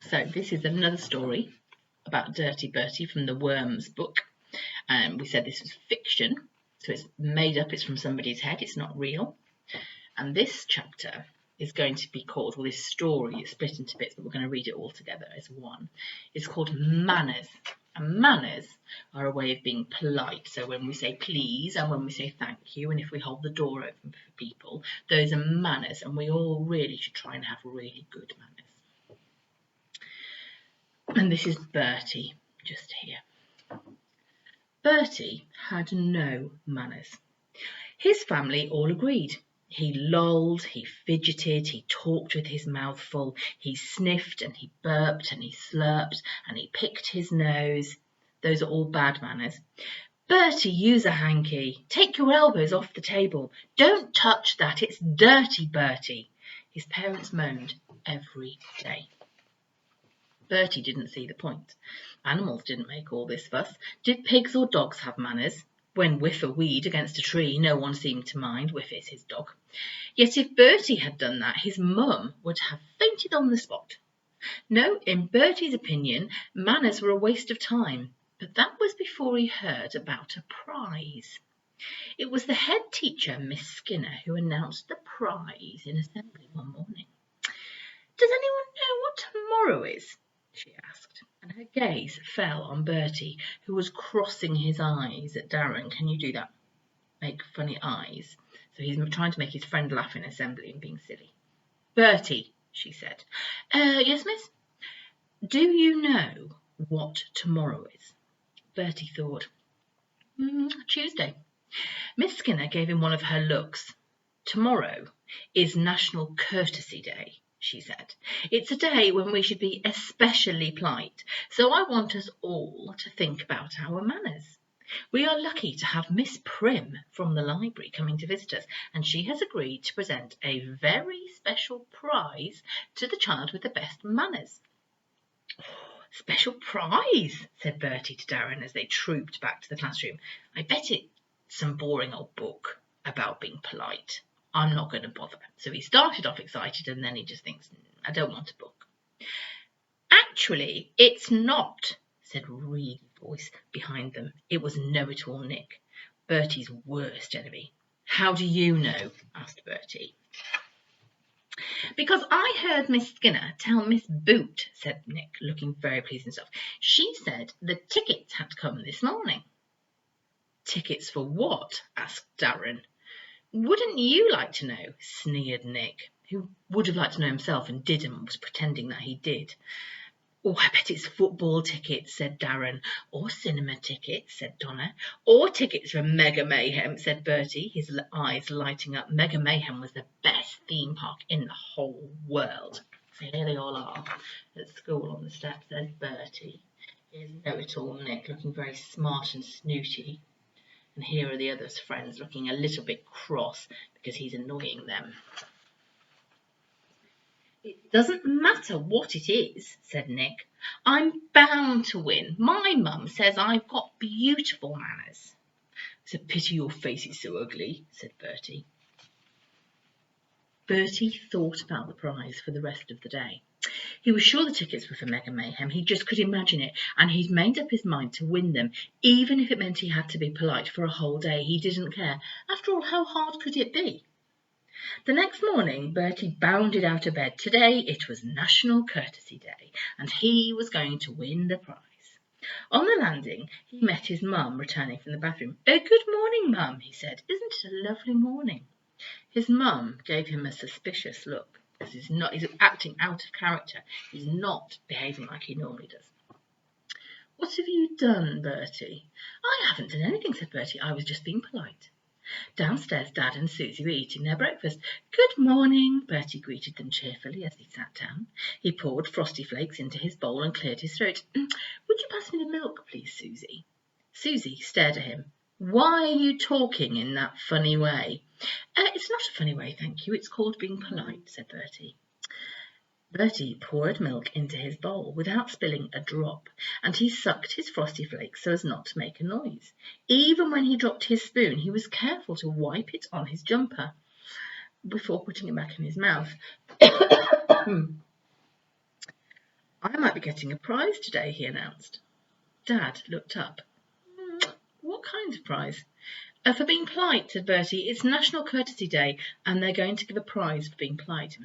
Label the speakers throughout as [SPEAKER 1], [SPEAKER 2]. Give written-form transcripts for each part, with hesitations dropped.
[SPEAKER 1] So this is another story about Dirty Bertie from the Worms book. We said this was fiction, so it's made up, it's from somebody's head, it's not real. And this chapter is going to be called, well, this story is split into bits, but we're going to read it all together as one. It's called Manners. And manners are a way of being polite. So when we say please and when we say thank you, and if we hold the door open for people, those are manners, and we all really should try and have really good manners. And this is Bertie, just here. Bertie had no manners. His family all agreed. He lolled, he fidgeted, he talked with his mouth full, he sniffed and he burped and he slurped and he picked his nose. Those are all bad manners. Bertie, use a hanky. Take your elbows off the table. Don't touch that. It's dirty, Bertie. His parents moaned every day. Bertie didn't see the point. Animals didn't make all this fuss. Did pigs or dogs have manners? When Whiff a weed against a tree, no one seemed to mind. Whiff is his dog. Yet if Bertie had done that, his mum would have fainted on the spot. No, in Bertie's opinion, manners were a waste of time. But that was before he heard about a prize. It was the head teacher, Miss Skinner, who announced the prize in assembly one morning. Does anyone know what tomorrow is? She asked, and her gaze fell on Bertie, who was crossing his eyes at Darren. Can you do that? Make funny eyes. So he's trying to make his friend laugh in assembly and being silly. Bertie, she said. Yes, miss? Do you know what tomorrow is? Bertie thought. Tuesday. Miss Skinner gave him one of her looks. Tomorrow is National Courtesy Day, she said. It's a day when we should be especially polite, so I want us all to think about our manners. We are lucky to have Miss Prim from the library coming to visit us, and she has agreed to present a very special prize to the child with the best manners. Special prize, said Bertie to Darren as they trooped back to the classroom. I bet it's some boring old book about being polite. I'm not going to bother. So he started off excited and then he just thinks, I don't want a book. Actually, it's not, said a real voice behind them. It was Know-it-all Nick, Bertie's worst enemy. How do you know? Asked Bertie. Because I heard Miss Skinner tell Miss Boot, said Nick, looking very pleased himself. She said the tickets had come this morning. Tickets for what? Asked Darren. Wouldn't you like to know? Sneered Nick, who would have liked to know himself and didn't and was pretending that he did. Oh, I bet it's football tickets, said Darren. Or cinema tickets, said Donna. Or tickets for Mega Mayhem, said Bertie, his eyes lighting up. Mega Mayhem was the best theme park in the whole world. So here they all are at school on the steps. There's Bertie. Here's Know-it-all Nick, looking very smart and snooty. And here are the others' friends, looking a little bit cross because he's annoying them. It doesn't matter what it is, said Nick. I'm bound to win. My mum says I've got beautiful manners. It's a pity your face is so ugly, said Bertie. Bertie thought about the prize for the rest of the day. He was sure the tickets were for Mega Mayhem. He just could imagine it, and he'd made up his mind to win them, even if it meant he had to be polite for a whole day. He didn't care. After all, how hard could it be? The next morning, Bertie bounded out of bed. Today it was National Courtesy Day, and he was going to win the prize. On the landing, he met his mum returning from the bathroom. Good morning, Mum, he said. Isn't it a lovely morning? His mum gave him a suspicious look, because he's acting out of character. He's not behaving like he normally does. What have you done, Bertie? I haven't done anything, said Bertie. I was just being polite. Downstairs, Dad and Susie were eating their breakfast. Good morning, Bertie greeted them cheerfully as he sat down. He poured Frosty Flakes into his bowl and cleared his throat. Would you pass me the milk, please, Susie? Susie stared at him. Why are you talking in that funny way? It's not a funny way, thank you. It's called being polite, said Bertie. Bertie poured milk into his bowl without spilling a drop, and he sucked his Frosty Flakes so as not to make a noise. Even when he dropped his spoon, he was careful to wipe it on his jumper before putting it back in his mouth. I might be getting a prize today, he announced. Dad looked up. What kind of prize? For being polite, said Bertie. It's National Courtesy Day, and they're going to give a prize for being polite.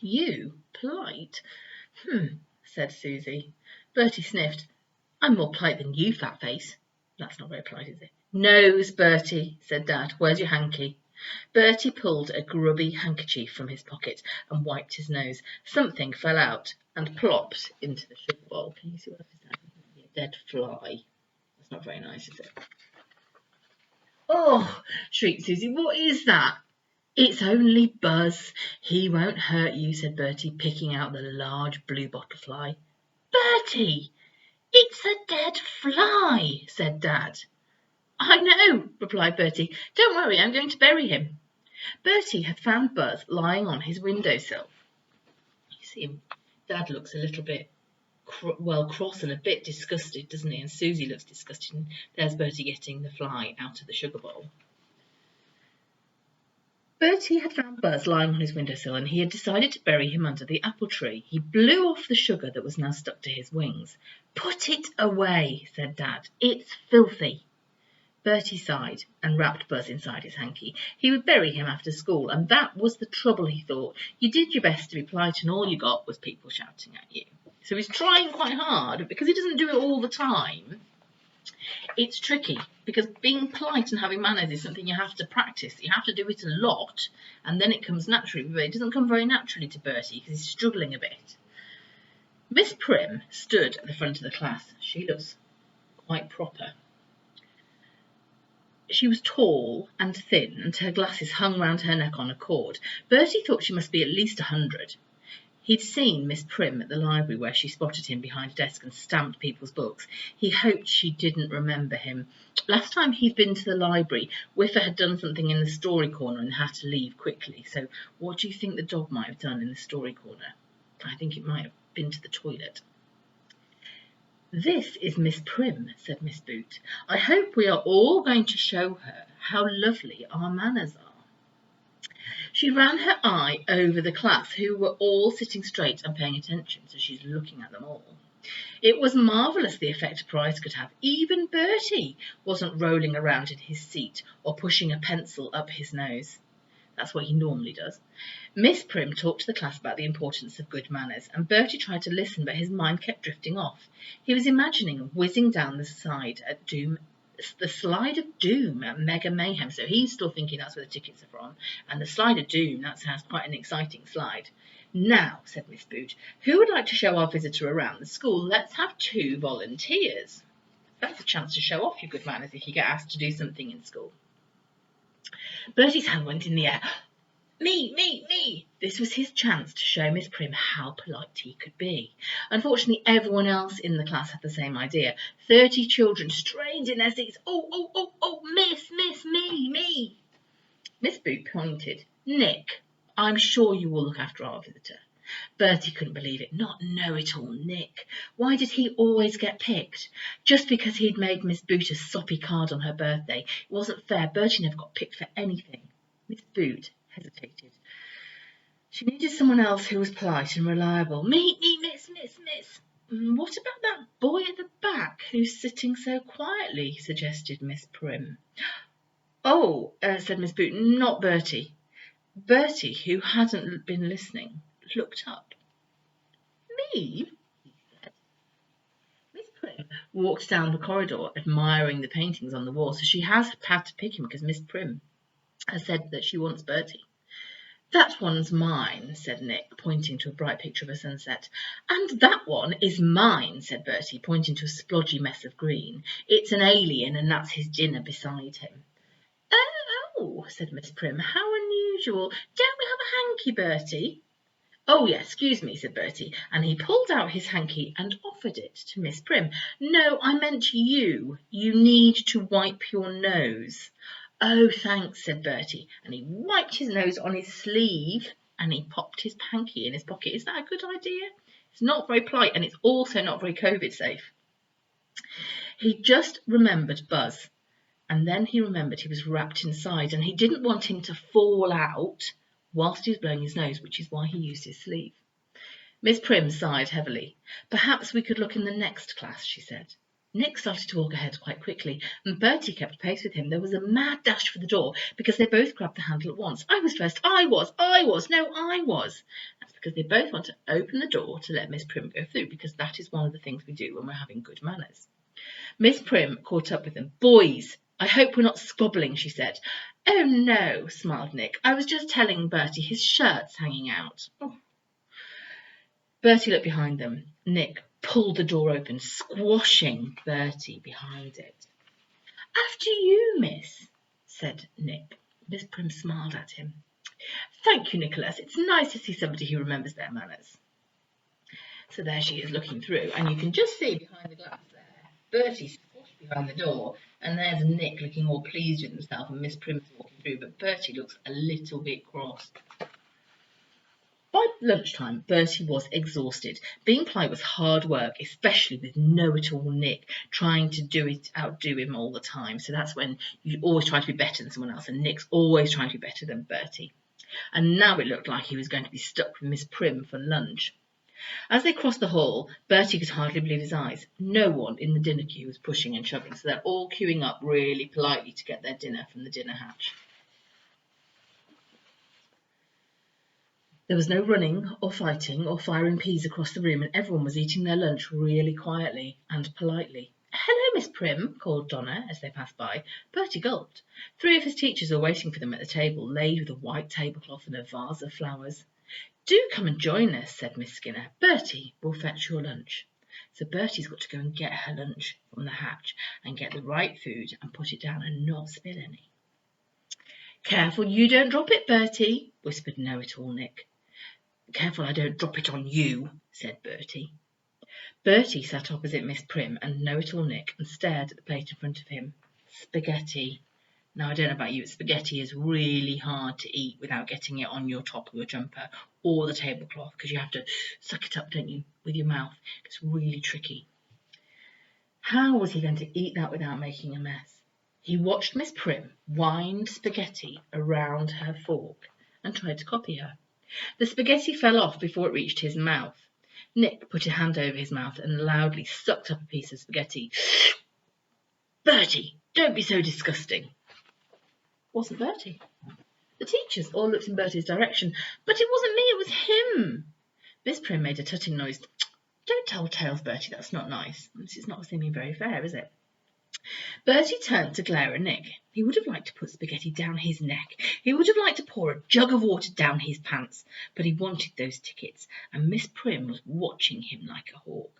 [SPEAKER 1] You? Polite? Said Susie. Bertie sniffed. I'm more polite than you, fat face. That's not very polite, is it? Nose, Bertie, said Dad. Where's your hanky? Bertie pulled a grubby handkerchief from his pocket and wiped his nose. Something fell out and plopped into the sugar bowl. Can you see what is that? A dead fly. That's not very nice, is it? Oh, shrieked Susie. What is that? It's only Buzz. He won't hurt you, said Bertie, picking out the large blue bottle fly. Bertie! It's a dead fly, said Dad. I know, replied Bertie. Don't worry, I'm going to bury him. Bertie had found Buzz lying on his windowsill. You see him. Dad looks a little bit, cross and a bit disgusted, doesn't he? And Susie looks disgusted. And there's Bertie getting the fly out of the sugar bowl. Bertie had found Buzz lying on his windowsill, and he had decided to bury him under the apple tree. He blew off the sugar that was now stuck to his wings. Put it away, said Dad. It's filthy. Bertie sighed and wrapped Buzz inside his hanky. He would bury him after school, and that was the trouble, he thought. You did your best to be polite, and all you got was people shouting at you. So he's trying quite hard, because he doesn't do it all the time. It's tricky, because being polite and having manners is something you have to practice. You have to do it a lot, and then it comes naturally. But it doesn't come very naturally to Bertie, because he's struggling a bit. Miss Prim stood at the front of the class. She looks quite proper. She was tall and thin, and her glasses hung round her neck on a cord. Bertie thought she must be at least 100. He'd seen Miss Prim at the library, where she spotted him behind a desk and stamped people's books. He hoped she didn't remember him. Last time he'd been to the library, Whiffer had done something in the story corner and had to leave quickly. So what do you think the dog might have done in the story corner? I think it might have been to the toilet. This is Miss Prim, said Miss Boot. I hope we are all going to show her how lovely our manners are. She ran her eye over the class, who were all sitting straight and paying attention, so she's looking at them all. It was marvellous the effect a prize could have. Even Bertie wasn't rolling around in his seat or pushing a pencil up his nose. That's what he normally does. Miss Prim talked to the class about the importance of good manners, and Bertie tried to listen, but his mind kept drifting off. He was imagining whizzing down the slide at Doom at Mega Mayhem, so he's still thinking that's where the tickets are from. And the slide of Doom, that sounds quite an exciting slide. Now, said Miss Boot, who would like to show our visitor around the school? Let's have 2 volunteers. That's a chance to show off your good manners if you get asked to do something in school. Bertie's hand went in the air. Me! This was his chance to show Miss Prim how polite he could be. Unfortunately, everyone else in the class had the same idea. 30 children strained in their seats. Oh, miss, me. Miss Boot pointed. Nick, I'm sure you will look after our visitor. Bertie couldn't believe it. Not know-it-all Nick. Why did he always get picked? Just because he'd made Miss Boot a soppy card on her birthday. It wasn't fair. Bertie never got picked for anything. Miss Boot hesitated. She needed someone else who was polite and reliable. Me, miss. What about that boy at the back who's sitting so quietly? Suggested Miss Prim. Oh, said Miss Boot, not Bertie. Bertie, who hadn't been listening, looked up. Me? He said. Miss Prim walked down the corridor, admiring the paintings on the wall, so she has had to pick him because Miss Prim has said that she wants Bertie. That one's mine, said Nick, pointing to a bright picture of a sunset. And that one is mine, said Bertie, pointing to a splodgy mess of green. It's an alien, and that's his dinner beside him. Oh, said Miss Prim, how unusual. Don't we have a hanky, Bertie? Oh, yes, excuse me, said Bertie, and he pulled out his hanky and offered it to Miss Prim. No, I meant you. You need to wipe your nose. Oh, thanks, said Bertie, and he wiped his nose on his sleeve and he popped his hanky in his pocket. Is that a good idea? It's not very polite, and it's also not very COVID safe. He just remembered Buzz, and then he remembered he was wrapped inside, and he didn't want him to fall out whilst he was blowing his nose, which is why he used his sleeve. Miss Prim sighed heavily. "Perhaps we could look in the next class," she said. Nick started to walk ahead quite quickly, and Bertie kept pace with him. There was a mad dash for the door because they both grabbed the handle at once. "I was first, I was, no, I was." That's because they both want to open the door to let Miss Prim go through, because that is one of the things we do when we're having good manners. Miss Prim caught up with them. "Boys, I hope we're not squabbling," she said. "Oh, no," smiled Nick. "I was just telling Bertie his shirt's hanging out." Oh. Bertie looked behind them. Nick pulled the door open, squashing Bertie behind it. "After you, miss," said Nick. Miss Prim smiled at him. "Thank you, Nicholas. It's nice to see somebody who remembers their manners." So there she is looking through, and you can just see behind the glass there, Bertie's squashed behind the door, and there's Nick looking all pleased with himself, and Miss Prim's walking through, but Bertie looks a little bit cross. By lunchtime, Bertie was exhausted. Being polite was hard work, especially with know-it-all Nick trying to outdo him all the time. So that's when you always try to be better than someone else, and Nick's always trying to be better than Bertie. And now it looked like he was going to be stuck with Miss Prim for lunch. As they crossed the hall, Bertie could hardly believe his eyes. No one in the dinner queue was pushing and shoving, so they're all queuing up really politely to get their dinner from the dinner hatch. There was no running or fighting or firing peas across the room, and everyone was eating their lunch really quietly and politely. "Hello, Miss Prim," called Donna as they passed by. Bertie gulped. 3 of his teachers were waiting for them at the table, laid with a white tablecloth and a vase of flowers. "Do come and join us," said Miss Skinner. "Bertie will fetch your lunch." So Bertie's got to go and get her lunch from the hatch and get the right food and put it down and not spill any. "Careful you don't drop it, Bertie," whispered Know-it-all Nick. "Careful I don't drop it on you," said Bertie. Bertie sat opposite Miss Prim and Know-it-all Nick and stared at the plate in front of him. Spaghetti. Now, I don't know about you, but spaghetti is really hard to eat without getting it on your top of your jumper or the tablecloth, because you have to suck it up, don't you, with your mouth. It's really tricky. How was he going to eat that without making a mess? He watched Miss Prim wind spaghetti around her fork and tried to copy her. The spaghetti fell off before it reached his mouth. Nick put a hand over his mouth and loudly sucked up a piece of spaghetti. "Bertie, don't be so disgusting." Wasn't Bertie. The teachers all looked in Bertie's direction, but it wasn't me, it was him. Miss Prim made a tutting noise. "Don't tell tales, Bertie, that's not nice. This is not seeming very fair, is it?" Bertie turned to glare at Nick. He would have liked to put spaghetti down his neck. He would have liked to pour a jug of water down his pants, but he wanted those tickets, and Miss Prim was watching him like a hawk.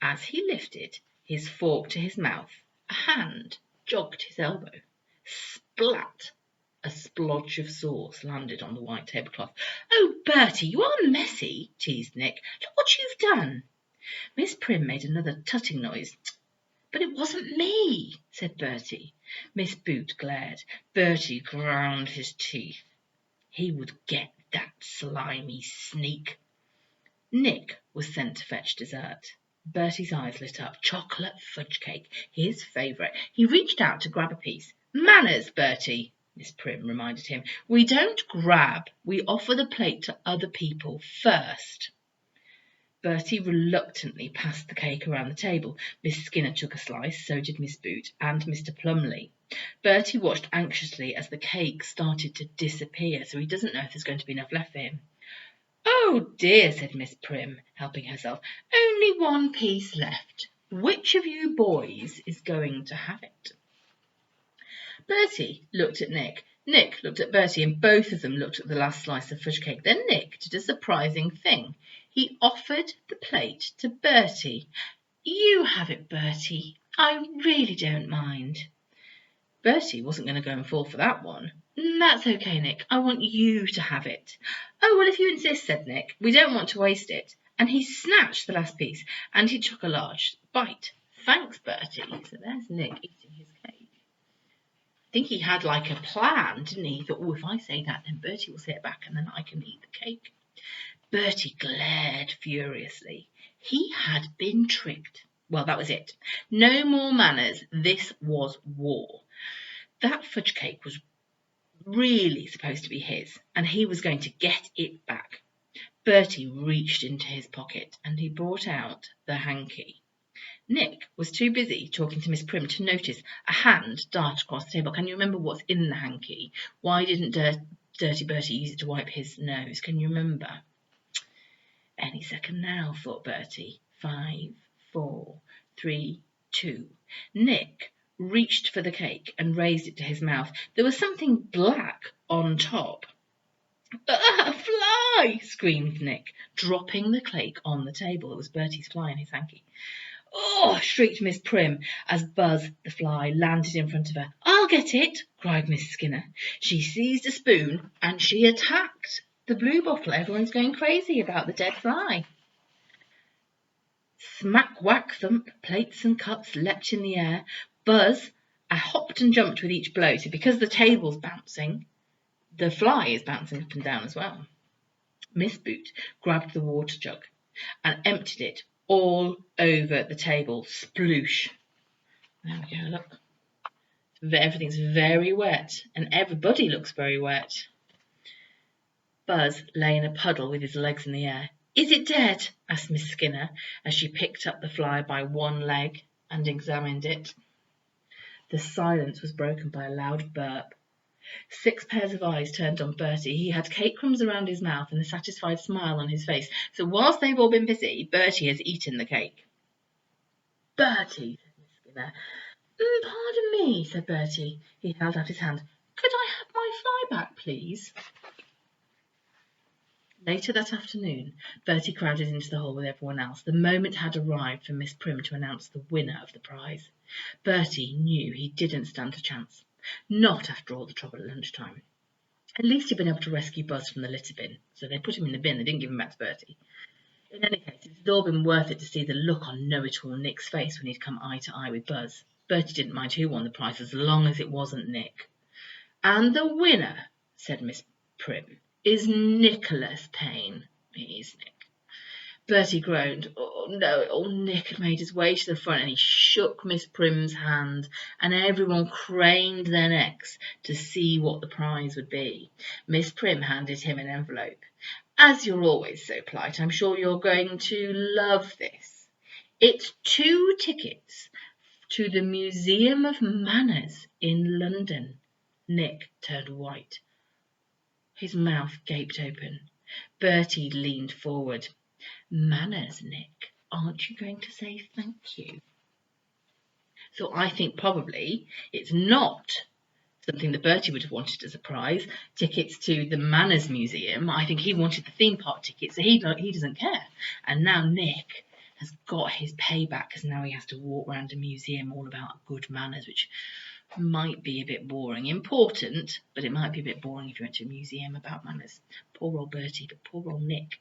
[SPEAKER 1] As he lifted his fork to his mouth, a hand jogged his elbow. Splat! A splodge of sauce landed on the white tablecloth. "Oh, Bertie, you are messy," teased Nick. "Look what you've done." Miss Prim made another tutting noise. "But it wasn't me," said Bertie. Miss Boot glared. Bertie ground his teeth. He would get that slimy sneak. Nick was sent to fetch dessert. Bertie's eyes lit up. Chocolate fudge cake, his favourite. He reached out to grab a piece. "Manners, Bertie," Miss Prim reminded him. "We don't grab. We offer the plate to other people first." Bertie reluctantly passed the cake around the table. Miss Skinner took a slice, so did Miss Boot and Mr. Plumley. Bertie watched anxiously as the cake started to disappear, so he doesn't know if there's going to be enough left for him. "Oh dear," said Miss Prim, helping herself. "Only one piece left. Which of you boys is going to have it?" Bertie looked at Nick. Nick looked at Bertie, and both of them looked at the last slice of fudge cake. Then Nick did a surprising thing. He offered the plate to Bertie. "You have it, Bertie. I really don't mind." Bertie wasn't going to go and fall for that one. "That's okay, Nick. I want you to have it." "Oh, well, if you insist," said Nick. "We don't want to waste it." And he snatched the last piece, and he took a large bite. "Thanks, Bertie." So there's Nick eating his cake. I think he had like a plan, didn't he? He thought, "Oh, if I say that, then Bertie will say it back, and then I can eat the cake." Bertie glared furiously. He had been tricked. Well, that was it. No more manners. This was war. That fudge cake was really supposed to be his, and he was going to get it back. Bertie reached into his pocket and he brought out the hanky. Nick was too busy talking to Miss Prim to notice a hand dart across the table. Can you remember what's in the hanky? Why didn't Dirty Bertie use it to wipe his nose? Can you remember? Any second now, thought Bertie. 5, 4, 3, 2. Nick reached for the cake and raised it to his mouth. There was something black on top. "Ah, a fly!" screamed Nick, dropping the cake on the table. It was Bertie's fly in his hanky. "Oh!" shrieked Miss Prim as Buzz the fly landed in front of her. "I'll get it!" cried Miss Skinner. She seized a spoon and she attacked the blue bottle. Everyone's going crazy about the dead fly. Smack, whack, thump, plates and cups leapt in the air. Buzz hopped and jumped with each blow. So because the table's bouncing, the fly is bouncing up and down as well. Miss Boot grabbed the water jug and emptied it all over the table. Sploosh. There we go, look. Everything's very wet and everybody looks very wet. Buzz lay in a puddle with his legs in the air. "Is it dead?" asked Miss Skinner as she picked up the fly by one leg and examined it. The silence was broken by a loud burp. 6 pairs of eyes turned on Bertie. He had cake crumbs around his mouth and a satisfied smile on his face. So whilst they've all been busy, Bertie has eaten the cake. "Bertie," said Miss Skinner. "Pardon me," said Bertie. He held out his hand. "Could I have my fly back, please?" Later that afternoon, Bertie crowded into the hall with everyone else. The moment had arrived for Miss Prim to announce the winner of the prize. Bertie knew he didn't stand a chance. Not after all the trouble at lunchtime. At least he'd been able to rescue Buzz from the litter bin, so they put him in the bin. They didn't give him back to Bertie. In any case, it had all been worth it to see the look on know-it-all Nick's face when he'd come eye to eye with Buzz. Bertie didn't mind who won the prize as long as it wasn't Nick. "And the winner," said Miss Prim, "is Nicholas Payne." "He's Nick." Bertie groaned. Oh no, old Nick had made his way to the front and he shook Miss Prim's hand, and everyone craned their necks to see what the prize would be. Miss Prim handed him an envelope. "As you're always so polite, I'm sure you're going to love this. It's 2 tickets to the Museum of Manners in London." Nick turned white. His mouth gaped open. Bertie leaned forward. "Manners, Nick. Aren't you going to say thank you?" So I think probably it's not something that Bertie would have wanted as a prize, tickets to the Manners Museum. I think he wanted the theme park ticket, so he doesn't care. And now Nick has got his payback because now he has to walk around a museum all about good manners, which might be a bit boring. Important, but it might be a bit boring if you went to a museum about manners. Poor old Bertie, but poor old Nick.